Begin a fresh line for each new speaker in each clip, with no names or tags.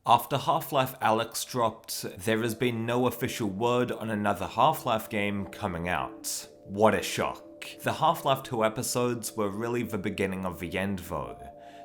After Half-Life Alyx dropped, there has been no official word on another Half-Life game coming out. What a shock. The Half-Life 2 episodes were really the beginning of the end though.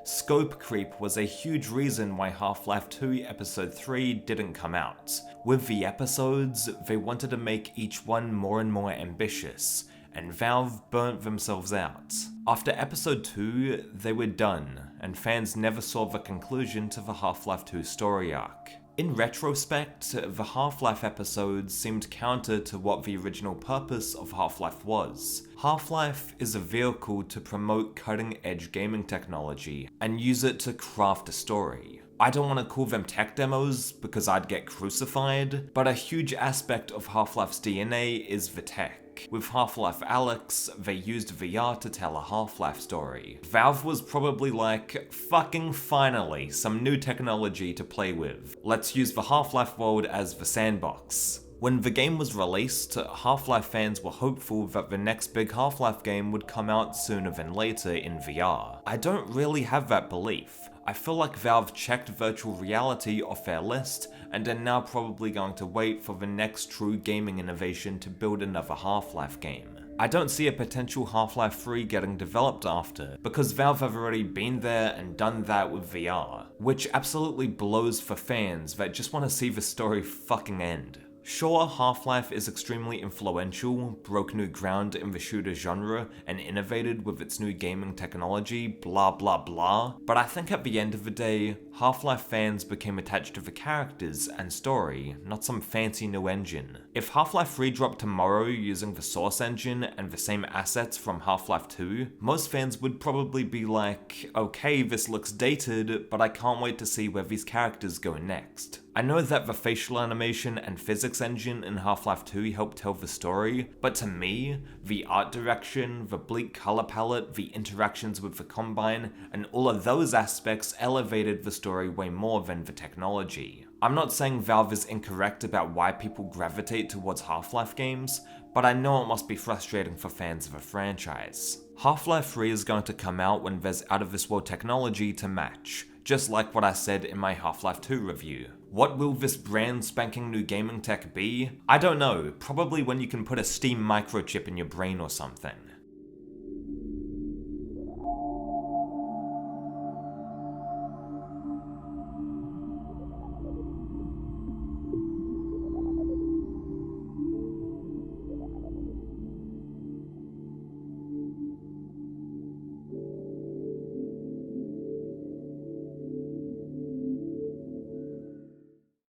Scope creep was a huge reason why Half-Life 2 Episode 3 didn't come out. With the episodes, they wanted to make each one more and more ambitious, and Valve burnt themselves out. After Episode 2, they were done, and fans never saw the conclusion to the Half-Life 2 story arc. In retrospect, the Half-Life episodes seemed counter to what the original purpose of Half-Life was. Half-Life is a vehicle to promote cutting-edge gaming technology and use it to craft a story. I don't want to call them tech demos because I'd get crucified, but a huge aspect of Half-Life's DNA is the tech. With Half-Life Alyx, they used VR to tell a Half-Life story. Valve was probably like, fucking finally, some new technology to play with. Let's use the Half-Life world as the sandbox. When the game was released, Half-Life fans were hopeful that the next big Half-Life game would come out sooner than later in VR. I don't really have that belief. I feel like Valve checked virtual reality off their list and are now probably going to wait for the next true gaming innovation to build another Half-Life game. I don't see a potential Half-Life 3 getting developed after, because Valve have already been there and done that with VR, which absolutely blows for fans that just want to see the story fucking end. Sure, Half-Life is extremely influential, broke new ground in the shooter genre, and innovated with its new gaming technology, blah blah blah, but I think at the end of the day, Half-Life fans became attached to the characters and story, not some fancy new engine. If Half-Life 3 dropped tomorrow using the Source engine and the same assets from Half-Life 2, most fans would probably be like, okay, this looks dated, but I can't wait to see where these characters go next. I know that the facial animation and physics engine in Half-Life 2 helped tell the story, but to me, the art direction, the bleak color palette, the interactions with the Combine, and all of those aspects elevated the story way more than the technology. I'm not saying Valve is incorrect about why people gravitate towards Half-Life games, but I know it must be frustrating for fans of a franchise. Half-Life 3 is going to come out when there's out-of-this-world technology to match, just like what I said in my Half-Life 2 review. What will this brand spanking new gaming tech be? I don't know, probably when you can put a Steam microchip in your brain or something.